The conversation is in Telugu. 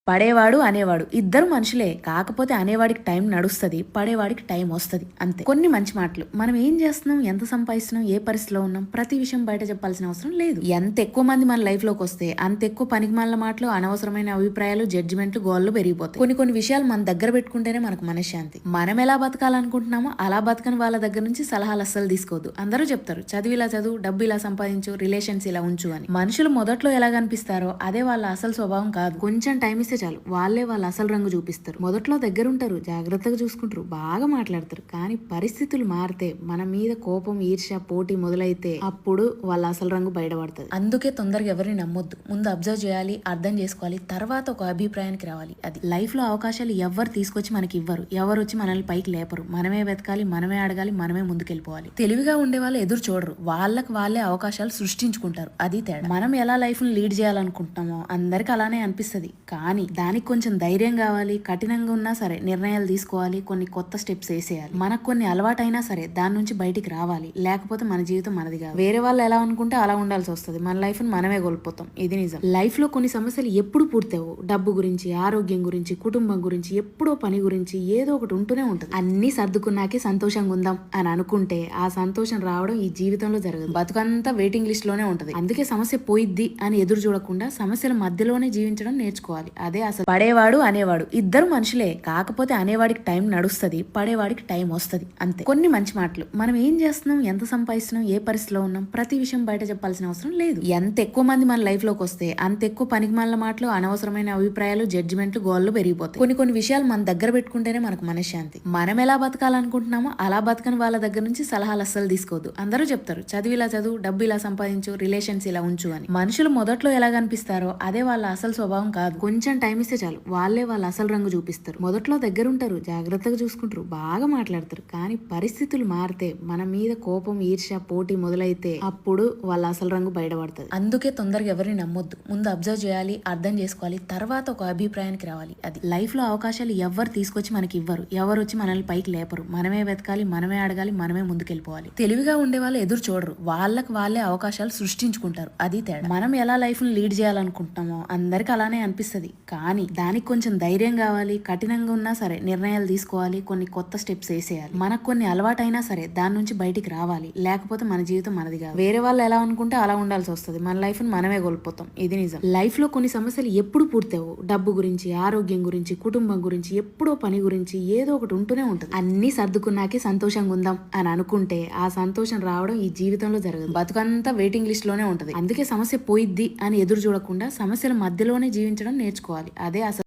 పడేవాడు అనేవాడు ఇద్దరు మనుషులే. కాకపోతే అనేవాడికి టైం నడుస్తుంది, పడేవాడికి టైం వస్తుంది అంతే. కొన్ని మంచి మాటలు. మనం ఏం చేస్తున్నాం, ఎంత సంపాదిస్తున్నాం, ఏ పరిస్థితిలో ఉన్నాం, ప్రతి విషయం బయట చెప్పాల్సిన అవసరం లేదు. ఎంత ఎక్కువ మంది మన లైఫ్ లోకి వస్తే అంత ఎక్కువ పనికిమాలిన మాటలు, అనవసరమైన అభిప్రాయాలు, జడ్జిమెంట్లు, గోళ్ళు పెరిగిపోతాయి. కొన్ని విషయాలు మన దగ్గర పెట్టుకుంటేనే మనకు మనశ్శాంతి. మనం ఎలా బతకాలనుకుంటున్నామో అలా బతకని వాళ్ళ దగ్గర నుంచి సలహాలు అస్సలు తీసుకోవద్దు. అందరూ చెప్తారు చదువు ఇలా చదువు, డబ్బు ఇలా సంపాదించు, రిలేషన్స్ ఇలా ఉంచు అని. మనుషులు మొదట్లో ఎలా కనిపిస్తారో అదే వాళ్ళ అసలు స్వభావం కాదు. కొంచెం టైం ఇస్తే చాలు వాళ్ళే వాళ్ళ అసలు రంగు చూపిస్తారు. మొదట్లో దగ్గర ఉంటారు, జాగ్రత్తగా చూసుకుంటారు, బాగా మాట్లాడతారు. కానీ పరిస్థితులు మారితే, మన మీద కోపం, ఈర్ష్య, పోటీ మొదలైతే అప్పుడు వాళ్ళ అసలు రంగు బయటపడుతుంది. అందుకే తొందరగా ఎవరిని నమ్మొద్దు. ముందు అబ్జర్వ్ చేయాలి, అర్థం చేసుకోవాలి, తర్వాత ఒక అభిప్రాయానికి రావాలి. అది లైఫ్ లో అవకాశాలు ఎవరు తీసుకొచ్చి మనకి ఇవ్వరు, ఎవరు వచ్చి మనల్ని పైకి లేపరు. మనమే వెతకాలి, మనమే అడగాలి, మనమే ముందుకెళ్ళిపోవాలి. తెలివిగా ఉండే వాళ్ళు ఎదురు చూడరు, వాళ్ళకి వాళ్ళే అవకాశాలు సృష్టించుకుంటారు. అది తేడా. మనం ఎలా లైఫ్ ను లీడ్ చేయాలనుకుంటున్నామో అందరికి అలానే అనిపిస్తుంది. కానీ దానికి కొంచెం ధైర్యం కావాలి. కఠినంగా ఉన్నా సరే నిర్ణయాలు తీసుకోవాలి, కొన్ని కొత్త స్టెప్స్ వేసేయాలి. మనకు కొన్ని అలవాటైనా సరే దాని నుంచి బయటికి రావాలి. లేకపోతే మన జీవితం మనది కాదు. వేరే వాళ్ళు ఎలా అనుకుంటే అలా ఉండాల్సి వస్తుంది. మన లైఫ్ ని మనమే కోల్పోతాం. ఇది నిజం. లైఫ్ లో కొన్ని సమస్యలు ఎప్పుడు పూర్తవు. డబ్బు గురించి, ఆరోగ్యం గురించి, కుటుంబం గురించి, ఎప్పుడో పని గురించి ఏదో ఒకటి ఉంటూనే ఉంటుంది. అన్ని సర్దుకున్నాకే సంతోషంగా ఉందాం అని అనుకుంటే ఆ సంతోషం రావడం ఈ జీవితంలో జరగదు. బతుకంతా వెయిటింగ్ లిస్ట్ లోనే ఉంటది. అందుకే సమస్య పోయిద్ది అని ఎదురు చూడకుండా సమస్యల మధ్యలోనే జీవించడం నేర్చుకోవాలి. అదే అసలు. పడేవాడు అనేవాడు ఇద్దరు మనుషులే. కాకపోతే అనేవాడికి టైం నడుస్తుంది, పడేవాడికి టైం వస్తుంది అంతే. కొన్ని మంచి మాటలు. మనం ఏం చేస్తున్నాం, ఎంత సంపాదిస్తున్నాం, ఏ పరిస్థితిలో ఉన్నాం, ప్రతి విషయం బయట చెప్పాల్సిన అవసరం లేదు. ఎంత ఎక్కువ మంది మన లైఫ్ లోకి వస్తే అంత ఎక్కువ పనికిమాలిన మాటలు, అనవసరమైన అభిప్రాయాలు, జడ్జిమెంట్లు, గోళ్ళు పెరిగిపోతాయి. కొన్ని విషయాలు మన దగ్గర పెట్టుకుంటేనే మనకు మనశ్శాంతి. మనం ఎలా బతకాలనుకుంటున్నామో అలా బతకని వాళ్ళ దగ్గర నుంచి సలహాలు అస్సలు తీసుకోవద్దు. అందరూ చెప్తారు చదువు ఇలా చదువు, డబ్బు ఇలా సంపాదించు, రిలేషన్స్ ఇలా ఉంచు అని. మనుషులు మొదట్లో ఎలా కనిపిస్తారో అదే వాళ్ళ అసలు స్వభావం కాదు. కొంచెం టైం ఇస్తే చాలు వాళ్ళే వాళ్ళ అసలు రంగు చూపిస్తారు. మొదట్లో దగ్గర ఉంటారు, జాగ్రత్తగా చూసుకుంటారు, బాగా మాట్లాడతారు. కానీ పరిస్థితులు మారితే, మన మీద కోపం, ఈర్ష్య, పోటీ మొదలైతే అప్పుడు వాళ్ళ అసలు రంగు బయటపడుతుంది. అందుకే తొందరగా ఎవరిని నమ్మొద్దు. ముందు అబ్జర్వ్ చేయాలి, అర్థం చేసుకోవాలి, తర్వాత ఒక అభిప్రాయానికి రావాలి. అది లైఫ్ లో అవకాశాలు ఎవరు తీసుకొచ్చి మనకి ఇవ్వరు, ఎవరు వచ్చి మనల్ని పైకి లేపరు. మనమే వెతకాలి, మనమే అడగాలి, మనమే ముందుకెళ్ళిపోవాలి. తెలివిగా ఉండే వాళ్ళు ఎదురు చూడరు, వాళ్ళకి వాళ్ళే అవకాశాలు సృష్టించుకుంటారు. అది తేడా. మనం ఎలా లైఫ్ ను లీడ్ చేయాలనుకుంటున్నామో అందరికి అలానే అనిపిస్తుంది. కానీ దానికి కొంచెం ధైర్యం కావాలి. కఠినంగా ఉన్నా సరే నిర్ణయాలు తీసుకోవాలి, కొన్ని కొత్త స్టెప్స్ వేసేయాలి. మనకు కొన్ని అలవాటైనా సరే దాని నుంచి బయటికి రావాలి. లేకపోతే మన జీవితం మనది కాదు. వేరే వాళ్ళు ఎలా అనుకుంటే అలా ఉండాల్సి వస్తుంది. మన లైఫ్ ని మనమే కోల్పోతాం. ఇది నిజం. లైఫ్ లో కొన్ని సమస్యలు ఎప్పుడు పూర్తవు. డబ్బు గురించి, ఆరోగ్యం గురించి, కుటుంబం గురించి, ఎప్పుడో పని గురించి ఏదో ఒకటి ఉంటూనే ఉంటుంది. అన్ని సర్దుకున్నాకే సంతోషంగా ఉందాం అని అనుకుంటే ఆ సంతోషం రావడం ఈ జీవితంలో జరగదు. బతుకంతా వెయిటింగ్ లిస్ట్ లోనే ఉంటది. అందుకే సమస్య పోయిద్ది అని ఎదురు చూడకుండా సమస్యల మధ్యలోనే జీవించడం నేర్చుకోవాలి. అదే అసలు.